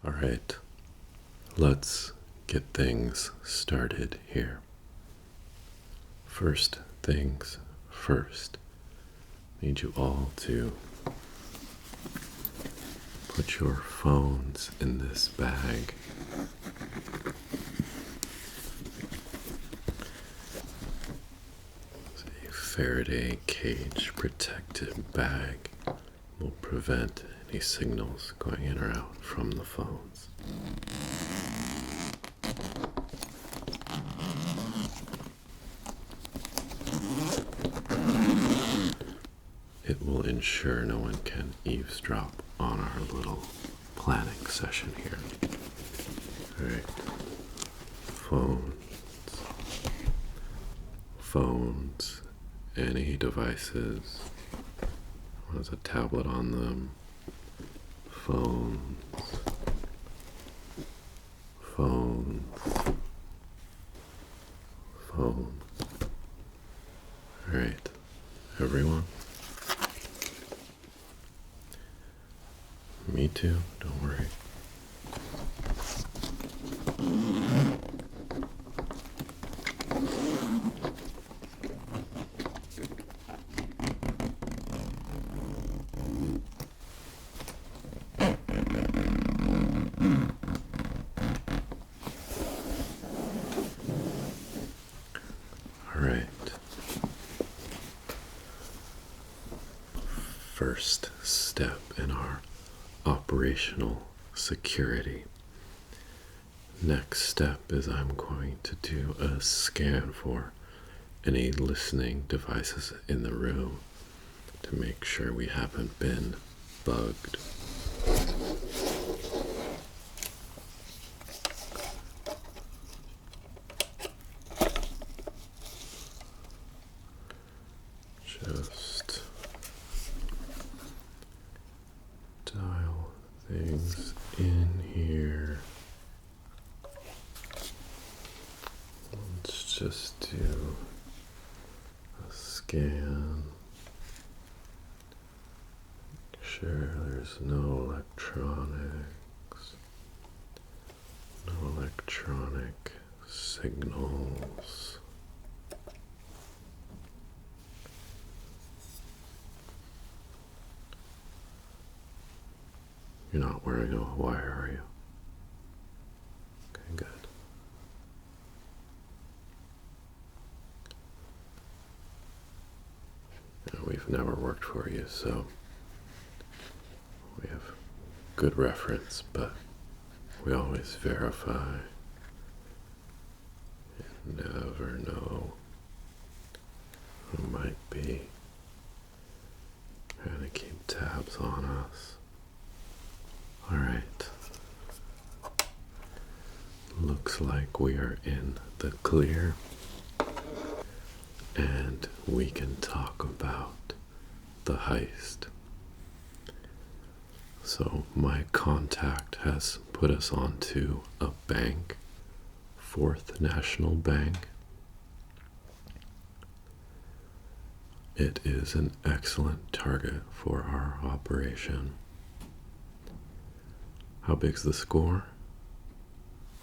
All right, let's get things started here. First things first, I need you all to put your phones in this bag. A Faraday cage protected bag will prevent any signals going in or out from the phones. It will ensure no one can eavesdrop on our little planning session here. Alright. Phones, any devices, has a tablet on them, phones, Alright, everyone? Me too, don't worry. Alright. First step in our operational security. Next step is I'm going to do a scan for any listening devices in the room to make sure we haven't been bugged. Just dial things in here. Let's just do a scan. Make sure there's no electronics, no electronic signals. You're not wearing a wire, are you? Okay, good. We've never worked for you, so we have good reference, but we always verify. You never know who might be trying to keep tabs on us. All right. Looks like we are in the clear, and we can talk about the heist. So my contact has put us onto a bank, Fourth National Bank. It is an excellent target for our operation. How big's the score?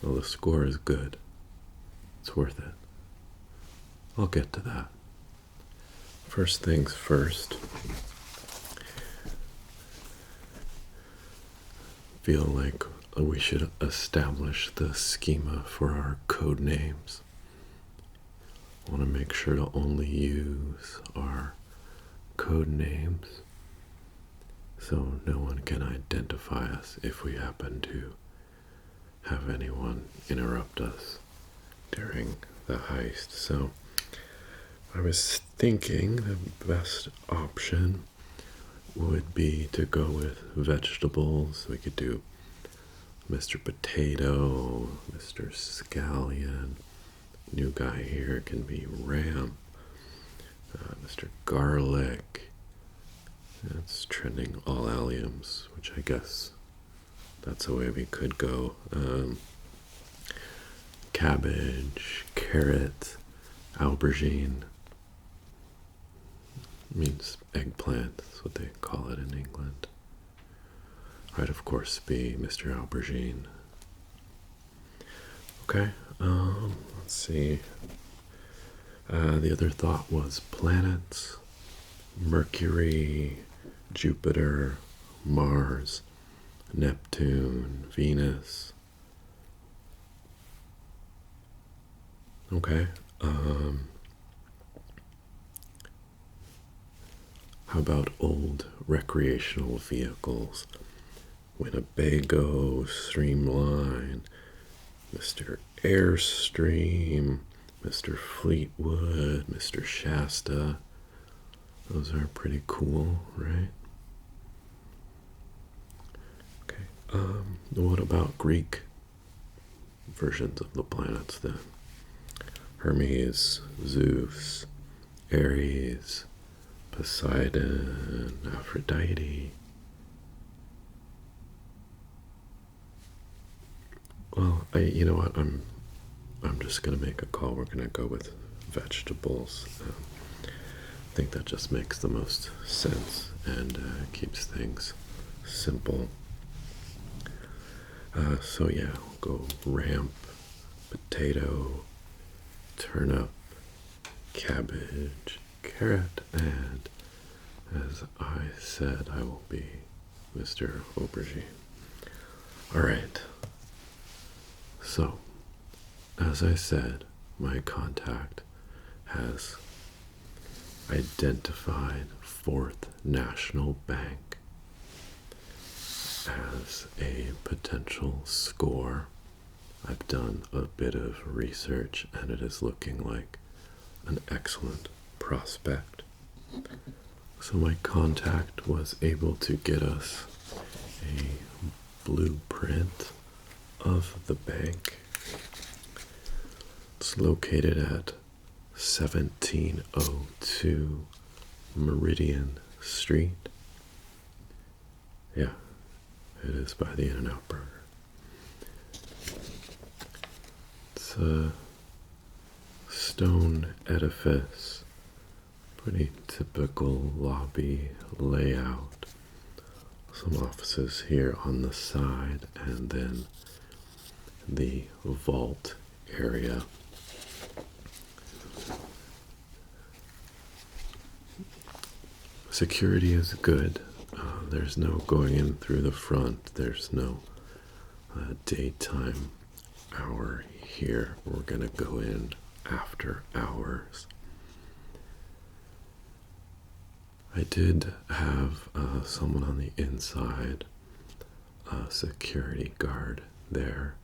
Well, the score is good. It's worth it. I'll get to that. First things first. Feel like we should establish the schema for our code names. I want to make sure to only use our code names so no one can identify us if we happen to have anyone interrupt us during the heist. So I was thinking the best option would be to go with vegetables. We could do Mr. Potato, Mr. Scallion. New guy here can be Ram, Mr. Garlic. That's trending all alliums, which I guess that's a way we could go. Cabbage, carrot, aubergine. Means eggplant, that's what they call it in England. I'd of course be Mr. Aubergine. Okay, let's see. The other thought was planets: Mercury, Jupiter, Mars, Neptune, Venus. Okay. How about old recreational vehicles? Winnebago, Streamline, Mr. Airstream, Mr. Fleetwood, Mr. Shasta. Those are pretty cool, right? Okay. What about Greek versions of the planets then? Hermes, Zeus, Ares, Poseidon, Aphrodite. Well, you know what? I'm just gonna make a call. We're gonna go with vegetables. I think that just makes the most sense and keeps things simple. So yeah, we'll go ramp, potato, turnip, cabbage, carrot, and as I said, I will be Mr. Aubergine. All right. So, as I said, my contact has identified Fourth National Bank as a potential score. I've done a bit of research and it is looking like an excellent prospect. So my contact was able to get us a blueprint of the bank. It's located at 1702 Meridian Street. Yeah, it is by the In-N-Out Burger. It's a stone edifice, pretty typical lobby layout. Some offices here on the side, and then the vault area. Security is good. There's no going in through the front. There's no daytime hour here. We're going to go in after hours. I did have someone on the inside, a security guard there,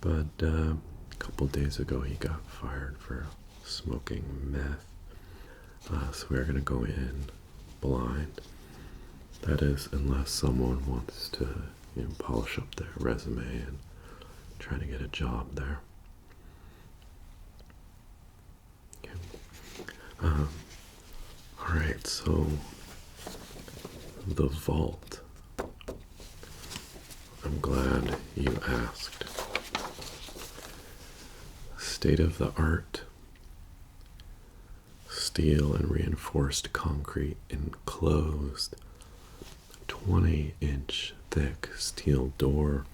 but a couple days ago he got fired for smoking meth. So we're going to go in blind. That is, unless someone wants to polish up their resume and try to get a job there. Okay. All right, so the vault. I'm glad you asked. State of the art. Steel and reinforced concrete enclosed. 20-inch thick steel door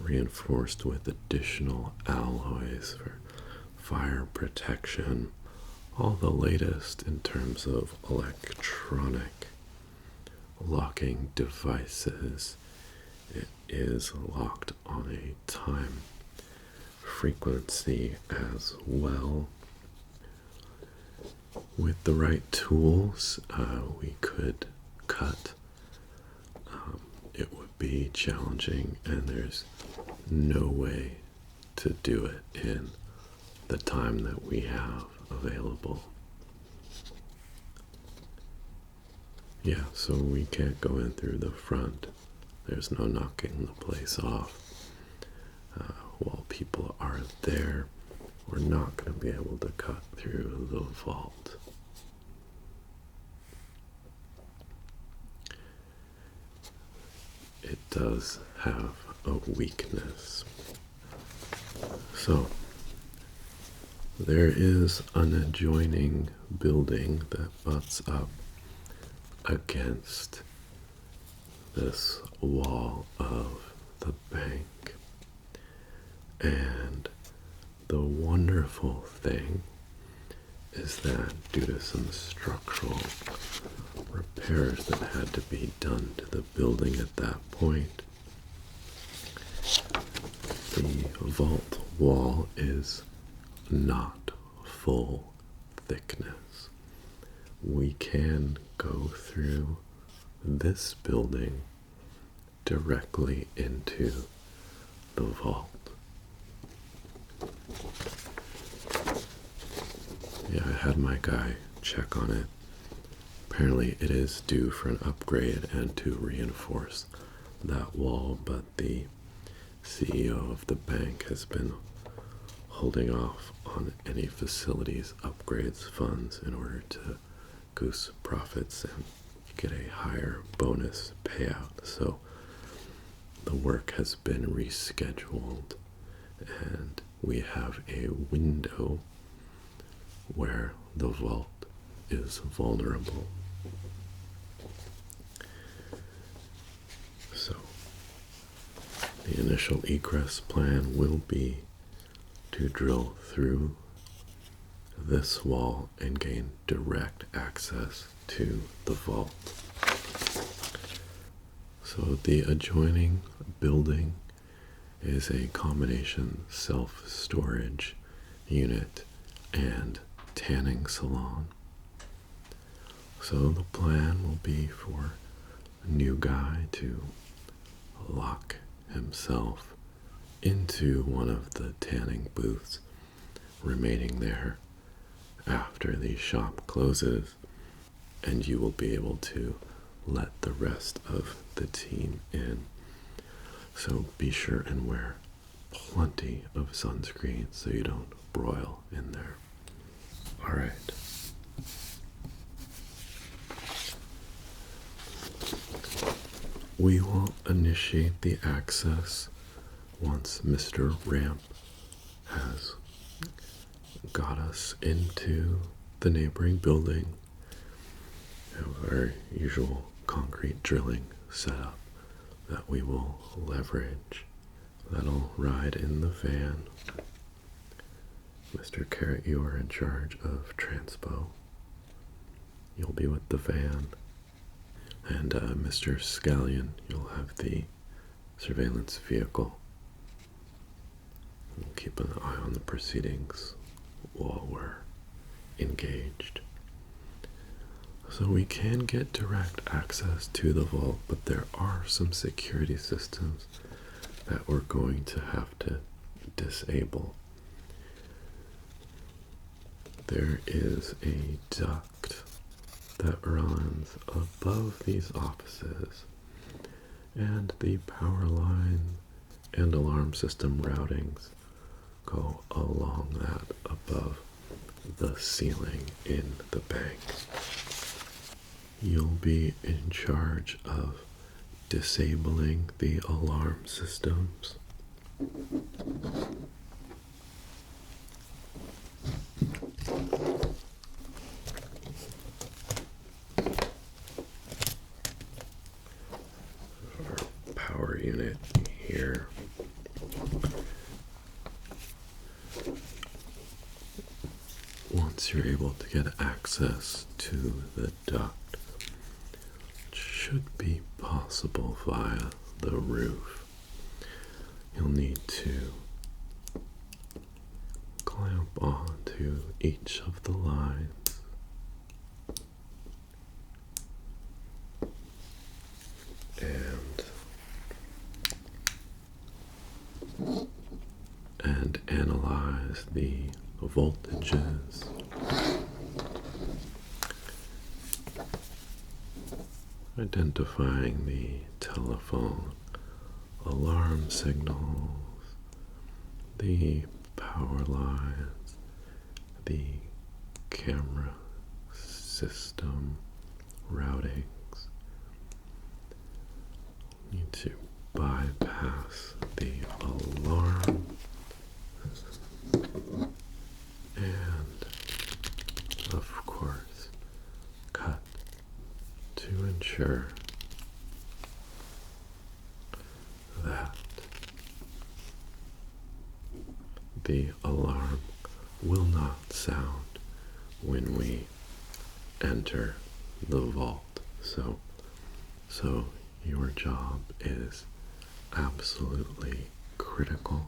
reinforced with additional alloys for fire protection. All the latest in terms of electronic locking devices. It is locked on a time frequency as well. With the right tools, we could cut. It would be challenging, and there's no way to do it in the time that we have available. Yeah, so we can't go in through the front. There's no knocking the place off. While people are there, we're not going to be able to cut through the vault. It does have a weakness. So, there is an adjoining building that butts up against this wall of the bank. And the wonderful thing is that due to some structural repairs that had to be done to the building at that point, the vault wall is not full thickness. We can go through this building directly into the vault. Yeah, I had my guy check on it. Apparently it is due for an upgrade and to reinforce that wall, but the CEO of the bank has been holding off on any facilities upgrades funds in order to goose profits and get a higher bonus payout. So the work has been rescheduled, and we have a window where the vault is vulnerable. So the initial egress plan will be to drill through this wall and gain direct access to the vault. So the adjoining building is a combination self-storage unit and tanning salon. So the plan will be for a new guy to lock himself into one of the tanning booths, remaining there after the shop closes, and you will be able to let the rest of the team in. So be sure and wear plenty of sunscreen so you don't broil in there. All right. We will initiate the access once Mr. Ramp has got us into the neighboring building. We have our usual concrete drilling setup that we will leverage. That'll ride in the van. Mr. Carrot, you are in charge of transpo. You'll be with the van. And Mr. Scallion, you'll have the surveillance vehicle. We'll keep an eye on the proceedings while we're engaged. So we can get direct access to the vault, but there are some security systems that we're going to have to disable. There is a duct that runs above these offices, and the power line and alarm system routings go along that above the ceiling in the bank. You'll be in charge of disabling the alarm systems. Our power unit here. Once you're able to get access to the duct, which should be possible via the roof, you'll need to clamp onto each of the lines and analyze the voltages. Identifying the telephone alarm signals, the power lines, the camera system routings. Need to bypass the alarm and, of course, cut to ensure the alarm will not sound when we enter the vault. So your job is absolutely critical.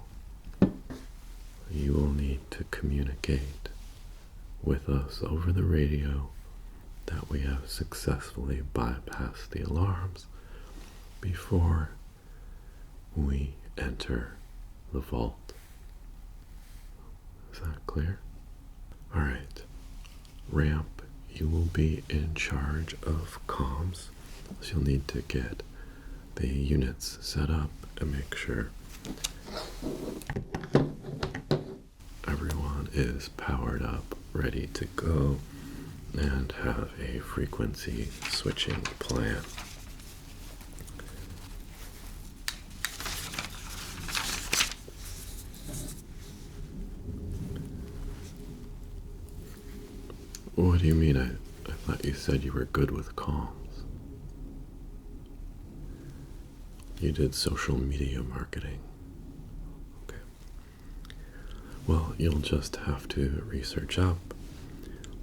You will need to communicate with us over the radio that we have successfully bypassed the alarms before we enter the vault. Is that clear? All right. Ramp, you will be in charge of comms, so you'll need to get the units set up and make sure everyone is powered up, ready to go, and have a frequency switching plan. What do you mean? I thought you said you were good with comms. You did social media marketing. Okay. Well, you'll just have to research up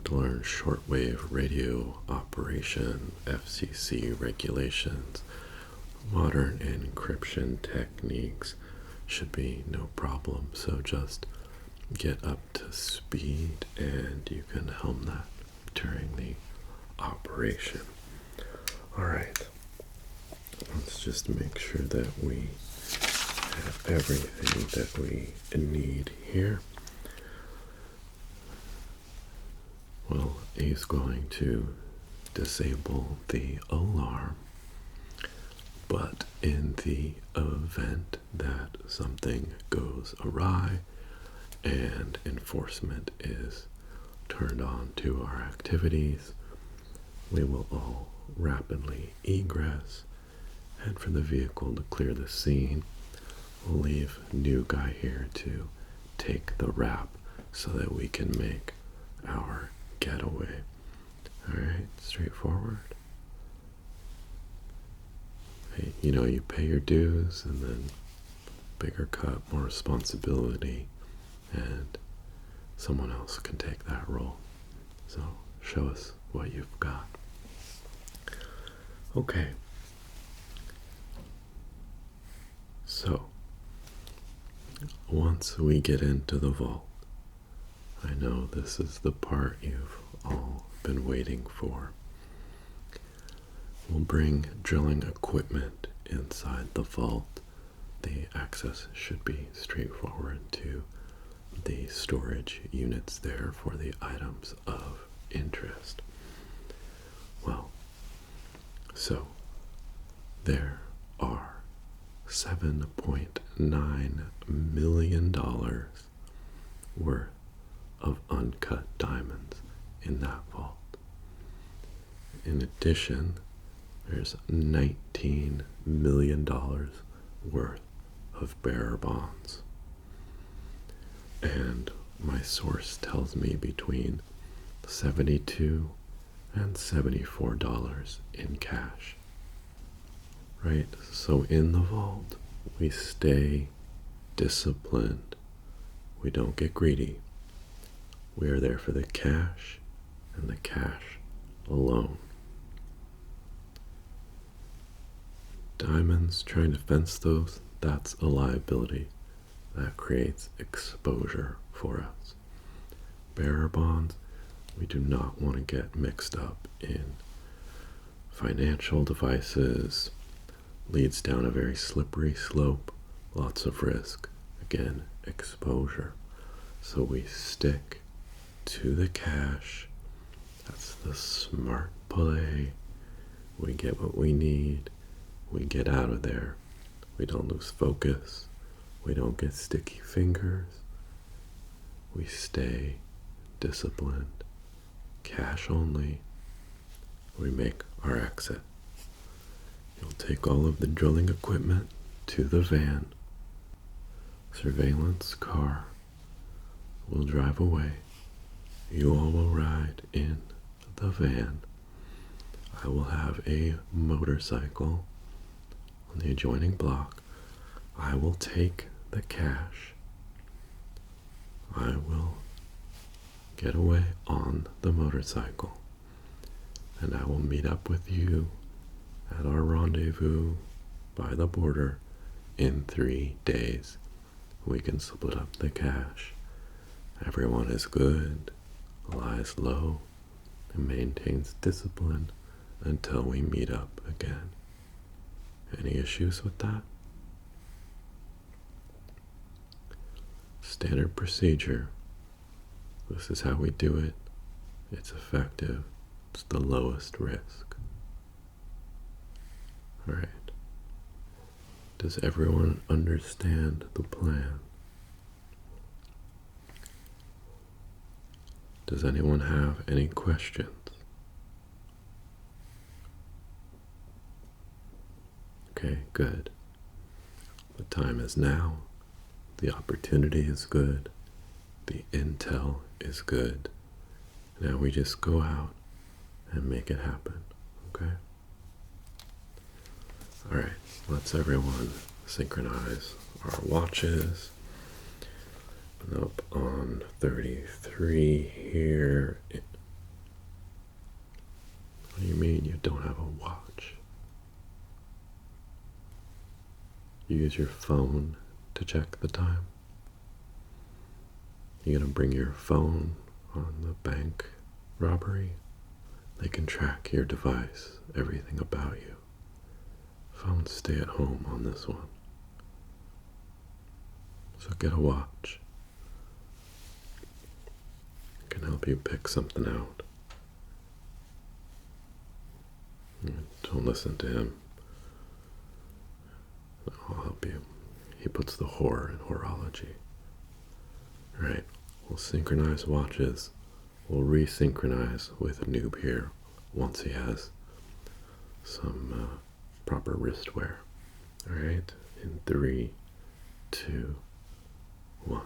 to learn shortwave radio operation, FCC regulations, modern encryption techniques. Should be no problem. So just get up to speed and you can helm that during the operation. All right. Let's just make sure that we have everything that we need here. Well, he's going to disable the alarm, but in the event that something goes awry and enforcement is turned on to our activities, we will all rapidly egress, head for the vehicle to clear the scene. We'll leave new guy here to take the rap so that we can make our getaway. Alright, straightforward. Hey, you pay your dues and then bigger cut, more responsibility, and someone else can take that role. So show us what you've got. Okay. So, once we get into the vault, I know this is the part you've all been waiting for. We'll bring drilling equipment inside the vault. The access should be straightforward to the storage units there for the items of interest. Well, so there are $7.9 million worth of uncut diamonds in that vault. In addition, there's $19 million worth of bearer bonds. And my source tells me between $72 and $74 in cash. Right? So in the vault, we stay disciplined. We don't get greedy. We are there for the cash and the cash alone. Diamonds, trying to fence those, that's a liability. That creates exposure for us. Bearer bonds, we do not want to get mixed up in financial devices. Leads down a very slippery slope, lots of risk. Again, exposure. So we stick to the cash. That's the smart play. We get what we need. We get out of there. We don't lose focus. We don't get sticky fingers. We stay disciplined. Cash only. We make our exit. You'll take all of the drilling equipment to the van. Surveillance car will drive away. You all will ride in the van. I will have a motorcycle on the adjoining block. I will take the cash. I will get away on the motorcycle, and I will meet up with you at our rendezvous by the border in 3 days. We can split up the cash. Everyone is good, lies low, and maintains discipline until we meet up again. Any issues with that? Standard procedure. This is how we do it. It's effective. It's the lowest risk. All right. Does everyone understand the plan? Does anyone have any questions? Okay, good. The time is now. The opportunity is good. The intel is good. Now we just go out and make it happen. Okay? All right, let's everyone synchronize our watches. Up on 33 here. What do you mean you don't have a watch? You use your phone to check the time? You gonna bring your phone on the bank robbery? They can track your device, everything about you. Phones stay at home on this one. So get a watch. I can help you pick something out. Don't listen to him. I'll help you. He puts the horror in horology. Alright, we'll synchronize watches. We'll resynchronize with a noob here once he has some proper wristwear. Alright, in 3, 2, 1.